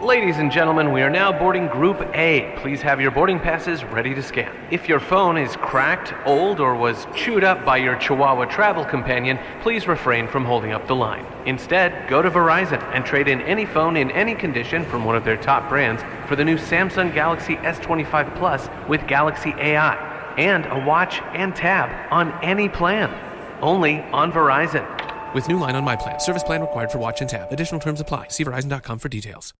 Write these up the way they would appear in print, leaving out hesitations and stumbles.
Ladies and gentlemen, we are now boarding Group A. Please have your boarding passes ready to scan. If your phone is cracked, old, or was chewed up by your Chihuahua travel companion, please refrain from holding up the line. Instead, go to Verizon and trade in any phone in any condition from one of their top brands for the new Samsung Galaxy S25 Plus with Galaxy AI, and a watch and tab on any plan. Only on Verizon. With new line on my plan. Service plan required for watch and tab. Additional terms apply. See Verizon.com for details.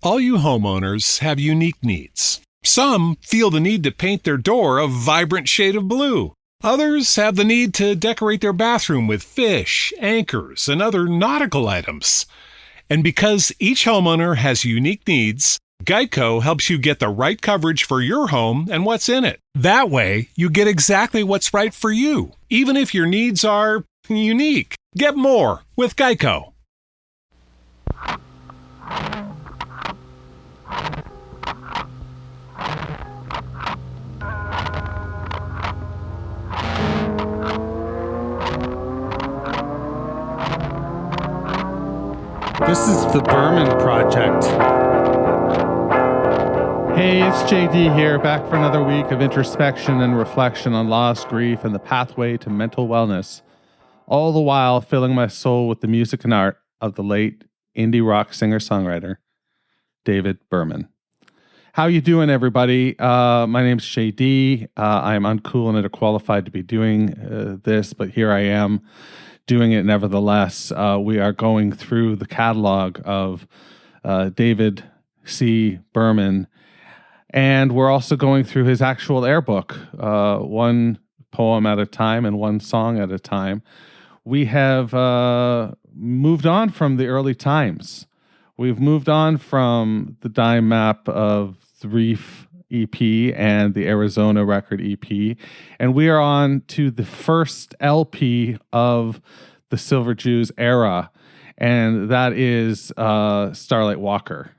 All you homeowners have unique needs. Some feel the need to paint their door a vibrant shade of blue. Others have the need to decorate their bathroom with fish, anchors, and other nautical items. And because each homeowner has unique needs, Geico helps you get the right coverage for your home and what's in it. That way, you get exactly what's right for you, even if your needs are unique. Get more with Geico. This is the Berman Project. Hey, it's JD here, back for another week of introspection and reflection on loss, grief, and the pathway to mental wellness, all the while filling my soul with the music and art of the late indie rock singer-songwriter, David Berman. How you doing, everybody? My name's JD. I am uncool and underqualified to be doing this, but here I am, doing it nevertheless. We are going through the catalog of David C. Berman, and we're also going through his actual air book, one poem at a time and one song at a time. We have moved on from the early times. We've moved on from the Dime Map of the Reef EP and the Arizona Record EP, and we are on to the first LP of the Silver Jews era, and that is Starlight Walker.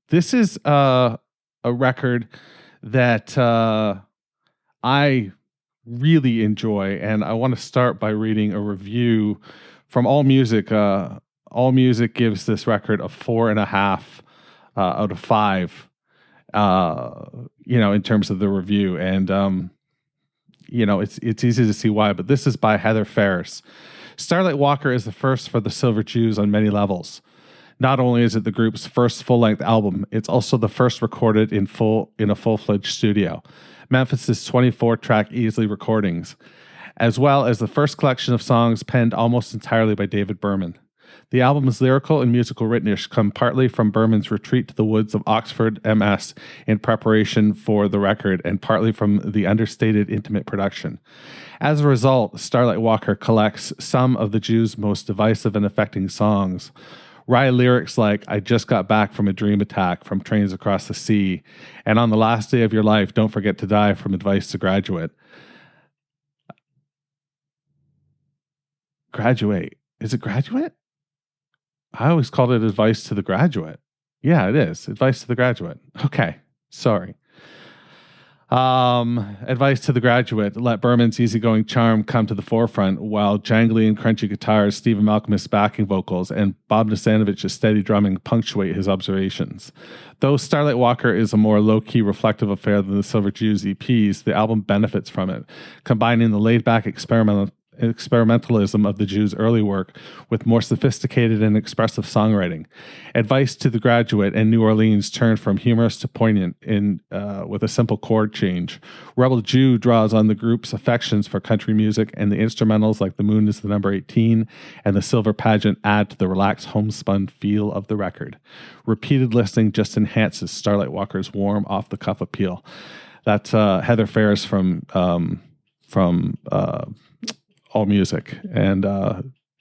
This is a record that I really enjoy, and I want to start by reading a review from AllMusic. AllMusic gives this record a 4.5 out of 5. In terms of the review, and it's easy to see why, but this is by Heather Ferris. Starlight Walker is the first for the Silver Jews on many levels. Not only is it the group's first full-length album, it's also the first recorded in a full-fledged studio. Memphis's 24-track Easley recordings, as well as the first collection of songs penned almost entirely by David Berman. The album's lyrical and musical richness come partly from Berman's retreat to the woods of Oxford, MS, in preparation for the record, and partly from the understated intimate production. As a result, Starlight Walker collects some of the Jews' most divisive and affecting songs. Wry lyrics like, "I just got back from a dream attack from Trains Across the Sea," and "On the last day of your life, don't forget to die," from Advice to Graduate. Graduate. Is it Graduate? I always called it Advice to the Graduate. Yeah, it is. Advice to the Graduate. Okay. Sorry. Advice to the Graduate. Let Berman's easygoing charm come to the forefront, while jangly and crunchy guitars, Stephen Malcolm's backing vocals, and Bob Nasanovich's steady drumming punctuate his observations. Though Starlight Walker is a more low-key, reflective affair than the Silver Jews EPs, the album benefits from it, combining the laid-back experimentalism of the Jews' early work with more sophisticated and expressive songwriting. Advice to the Graduate and New Orleans turn from humorous to poignant with a simple chord change. Rebel Jew draws on the group's affections for country music, and the instrumentals like The Moon is the Number 18 and The Silver Pageant add to the relaxed homespun feel of the record. Repeated listening just enhances Starlight Walker's warm, off-the-cuff appeal. That's Heather Ferris from AllMusic, and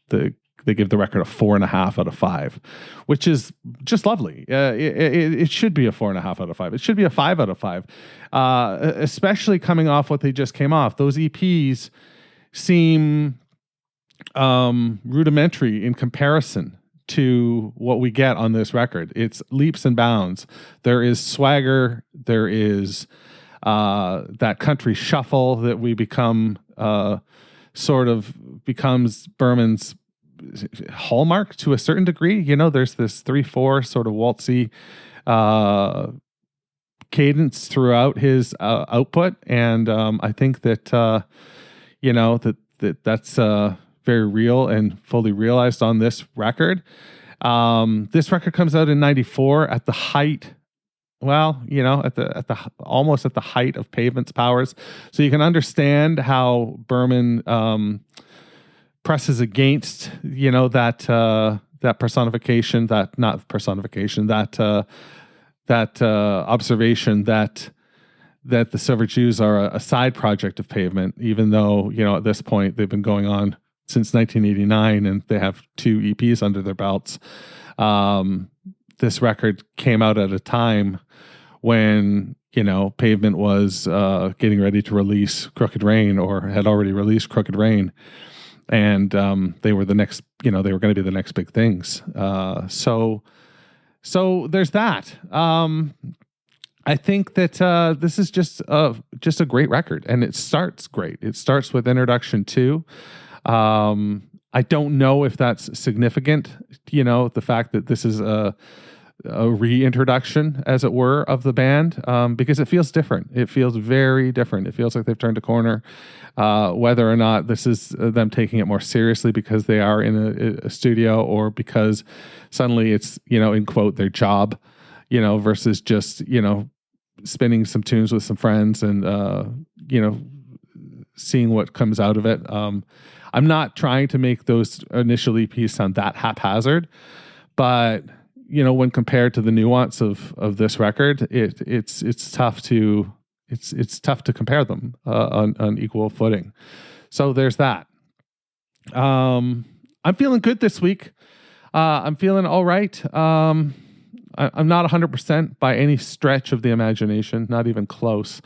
they give the record a 4.5 out of 5, which is just lovely. It should be a 4.5 out of 5. It should be a 5 out of 5, especially coming off what they just came off. Those EPs seem rudimentary in comparison to what we get on this record. It's leaps and bounds. There is swagger. There is that country shuffle that we become. Sort of becomes Berman's hallmark to a certain degree. There's this 3/4 sort of waltzy cadence throughout his output, and I think that that's very real and fully realized on this record. This record comes out in '94 at the height. Well, at the almost at the height of Pavement's powers, so you can understand how Berman presses against that personification, that observation that the Silver Jews are a side project of Pavement, even though at this point they've been going on since 1989 and they have 2 EPs under their belts. This record came out at a time when Pavement was getting ready to release Crooked Rain, or had already released Crooked Rain, and they were the next, they were going to be the next big things. So there's that. I think that this is just a great record, and it starts great. It starts with Introduction 2. I don't know if that's significant, the fact that this is a reintroduction, as it were, of the band, because it feels different. It feels very different. It feels like they've turned a corner. Whether or not this is them taking it more seriously because they are in a studio, or because suddenly it's, in quote, their job, versus just, spinning some tunes with some friends and, seeing what comes out of it. I'm not trying to make those initial EPs sound that haphazard, but when compared to the nuance of this record, it's tough to compare them on equal footing. So there's that. I'm feeling good this week. I'm feeling all right. I'm not 100% by any stretch of the imagination, not even close.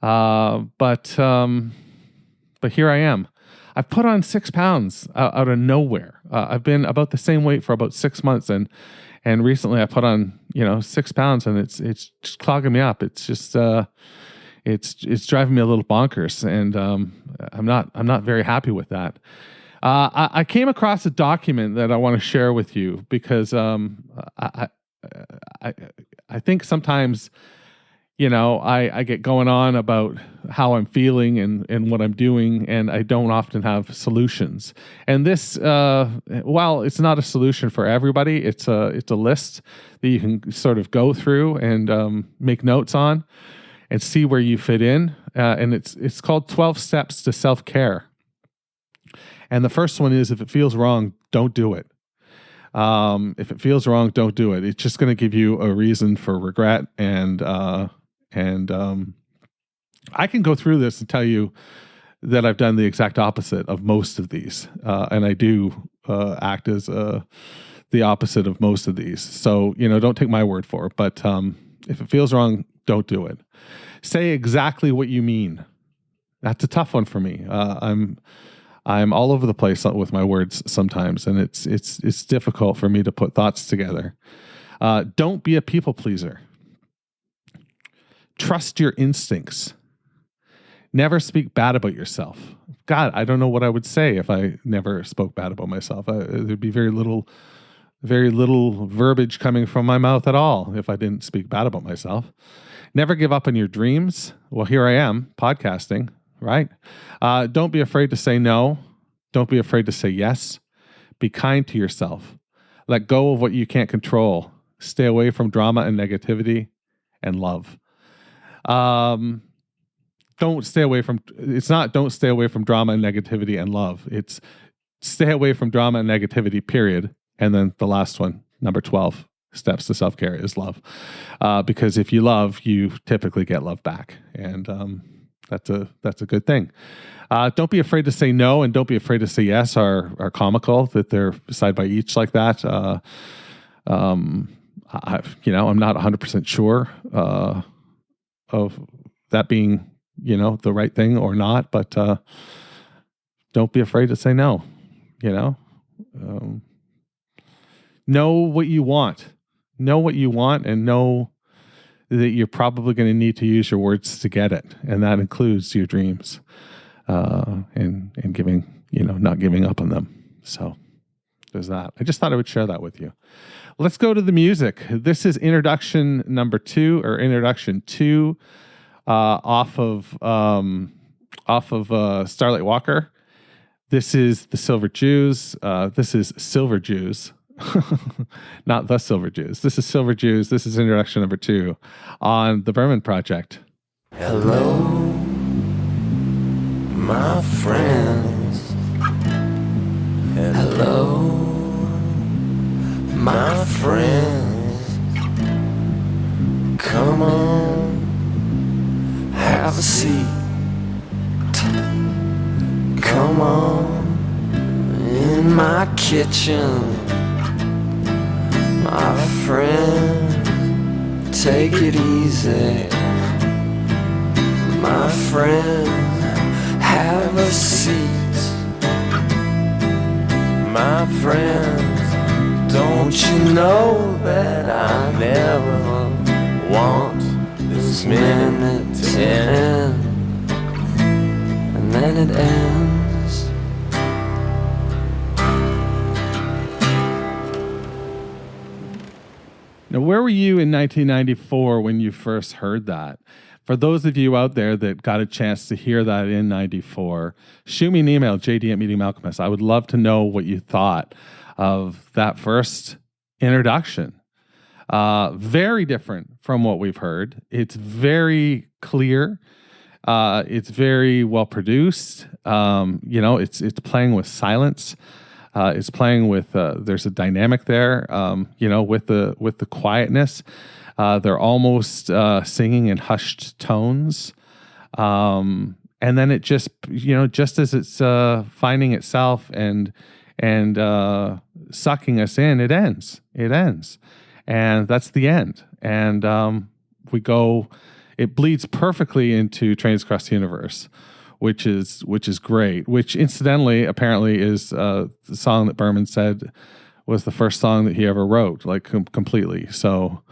But here I am. I've put on 6 pounds out of nowhere. I've been about the same weight for about 6 months, and recently I put on 6 pounds, and it's just clogging me up. It's just it's driving me a little bonkers, and I'm not very happy with that. I came across a document that I want to share with you because I think sometimes I get going on about how I'm feeling and what I'm doing, and I don't often have solutions. And this, while it's not a solution for everybody, it's a list that you can sort of go through and make notes on and see where you fit in. And it's called 12 Steps to Self-Care. And the first one is, if it feels wrong, don't do it. If it feels wrong, don't do it. It's just going to give you a reason for regret. And I can go through this and tell you that I've done the exact opposite of most of these. And I do act as the opposite of most of these. So, don't take my word for it. But if it feels wrong, don't do it. Say exactly what you mean. That's a tough one for me. I'm all over the place with my words sometimes, and it's difficult for me to put thoughts together. Don't be a people pleaser. Trust your instincts. Never speak bad about yourself. God, I don't know what I would say if I never spoke bad about myself. There'd be very little verbiage coming from my mouth at all if I didn't speak bad about myself. Never give up on your dreams. Well, here I am podcasting, right? Don't be afraid to say no. Don't be afraid to say yes. Be kind to yourself. Let go of what you can't control. Stay away from drama and negativity, and love. Don't stay away from drama and negativity and love. It's stay away from drama and negativity, period. And then the last one, number 12, steps to self-care, is love. Because if you love, you typically get love back. And that's a good thing. Don't be afraid to say no, and don't be afraid to say yes are comical, that they're side by each like that. I'm not 100% sure of that being, the right thing or not, but don't be afraid to say no. Know what you want. Know what you want, and know that you're probably going to need to use your words to get it. And that includes your dreams, and giving, not giving up on them. So there's that. I just thought I would share that with you. Let's go to the music. This is introduction number 2, or introduction 2, off of Starlight Walker. This is the Silver Jews. This is Silver Jews, not the Silver Jews. This is Silver Jews. This is introduction number 2 on the Berman Project. Hello, my friends. Hello, my friends. Come on, have a seat. Come on, in my kitchen. My friend, take it easy. My friend, have a seat. My friend, don't you know that I never want this minute to end? And then it ends. Now, where were you in 1994 when you first heard that? For those of you out there that got a chance to hear that in 94, shoot me an email, jd@meetingmalcolmus. I would love to know what you thought of that first introduction. Very different from what we've heard. It's very clear. It's very well produced. It's playing with silence. It's playing with there's a dynamic there. With the quietness. They're almost singing in hushed tones. And then it just as it's finding itself and sucking us in, it ends. And that's the end. And it bleeds perfectly into Trains Across the Universe, which is great, which incidentally apparently is the song that Berman said was the first song that he ever wrote, like completely. So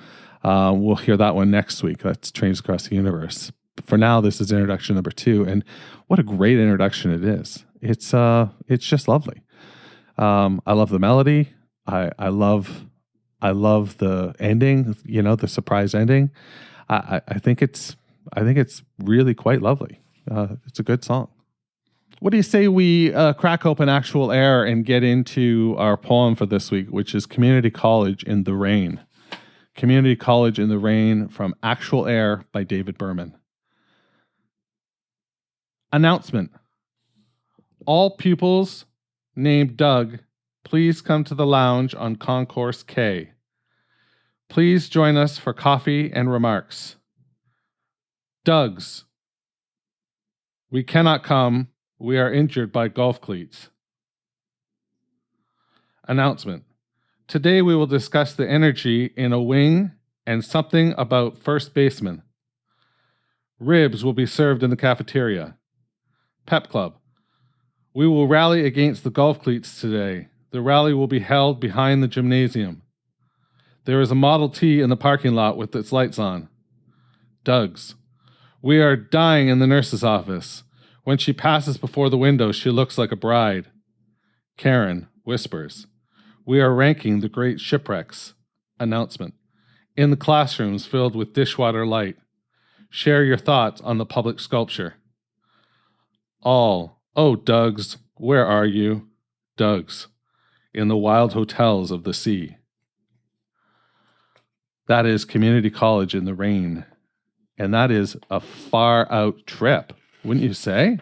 we'll hear that one next week. That's Trains Across the Universe. But for now, this is introduction number 2, and what a great introduction it is. It's just lovely. I love the melody. I love the ending. The surprise ending. I think it's really quite lovely. It's a good song. What do you say we crack open Actual Air and get into our poem for this week, which is Community College in the Rain. Community College in the Rain from Actual Air by David Berman. Announcement. All pupils named Doug, please come to the lounge on Concourse K. Please join us for coffee and remarks. Doug's. We cannot come. We are injured by golf cleats. Announcement. Today we will discuss the energy in a wing and something about first baseman. Ribs will be served in the cafeteria. Pep Club. We will rally against the golf cleats today. The rally will be held behind the gymnasium. There is a Model T in the parking lot with its lights on. Doug's. We are dying in the nurse's office. When she passes before the window, she looks like a bride. Karen whispers. We are ranking the great shipwrecks. Announcement. In the classrooms filled with dishwater light. Share your thoughts on the public sculpture. All. Oh, Doug's, where are you? Doug's. In the wild hotels of the sea. That is Community College in the Rain. And that is a far out trip, wouldn't you say?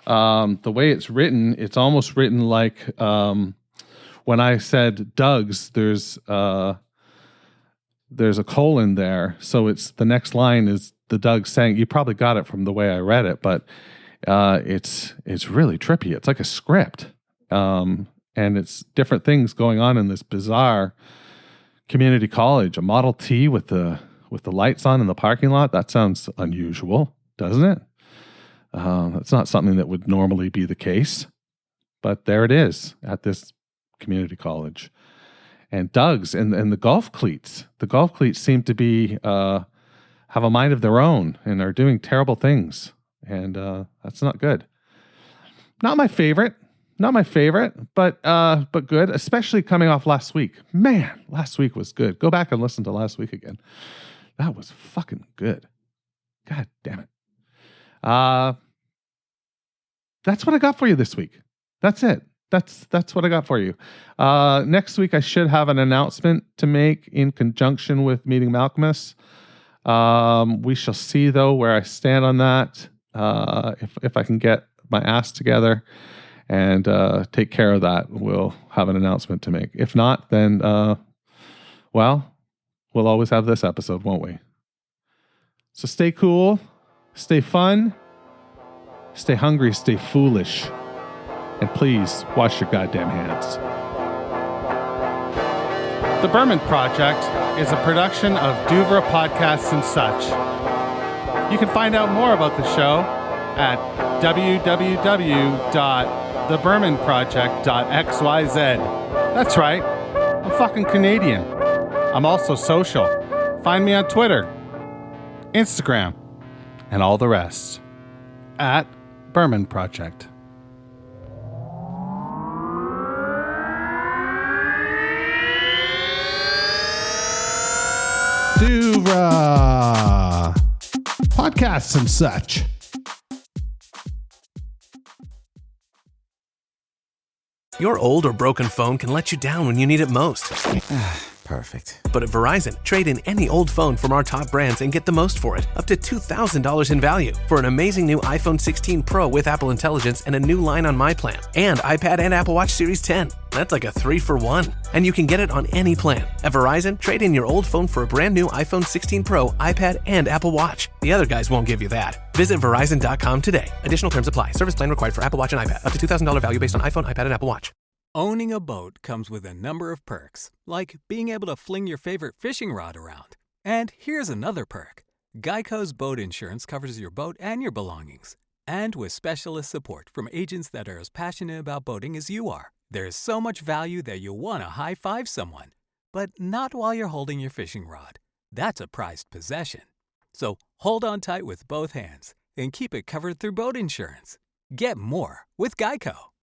The way it's written, it's almost written like when I said Doug's, there's a colon there. So it's the next line is the Doug saying, you probably got it from the way I read it, but it's really trippy. It's like a script. And it's different things going on in this bizarre community college. A Model T with the lights on in the parking lot. That sounds unusual, doesn't it? That's not something that would normally be the case. But there it is at this community college. And Doug's and the golf cleats. The golf cleats seem to be have a mind of their own and are doing terrible things. And that's not good. Not my favorite. Not my favorite, but good, especially coming off last week. Man, last week was good. Go back and listen to last week again. That was fucking good. God damn it. That's what I got for you this week. That's it. That's what I got for you. Next week I should have an announcement to make in conjunction with meeting Malcolmus. We shall see though where I stand on that. If I can get my ass together and take care of that, we'll have an announcement to make. If not, then well, we'll always have this episode, won't we? So stay cool, stay fun, stay hungry, stay foolish, and please wash your goddamn hands. The Berman Project is a production of Duvra Podcasts and Such. You can find out more about the show at www.thebermanproject.xyz. That's right, I'm fucking Canadian. I'm also social. Find me on Twitter, Instagram, and all the rest at Berman Project. Duvra Podcasts and Such. Your old or broken phone can let you down when you need it most. Perfect. But at Verizon, trade in any old phone from our top brands and get the most for it, up to $2,000 in value, for an amazing new iPhone 16 Pro with Apple Intelligence and a new line on My Plan, and iPad and Apple Watch Series 10. That's like a 3-for-1. And you can get it on any plan. At Verizon, trade in your old phone for a brand new iPhone 16 Pro, iPad, and Apple Watch. The other guys won't give you that. Visit Verizon.com today. Additional terms apply. Service plan required for Apple Watch and iPad. Up to $2,000 value based on iPhone, iPad, and Apple Watch. Owning a boat comes with a number of perks, like being able to fling your favorite fishing rod around. And here's another perk. Geico's boat insurance covers your boat and your belongings. And with specialist support from agents that are as passionate about boating as you are, there's so much value that you'll want to high-five someone. But not while you're holding your fishing rod. That's a prized possession. So hold on tight with both hands and keep it covered through boat insurance. Get more with Geico.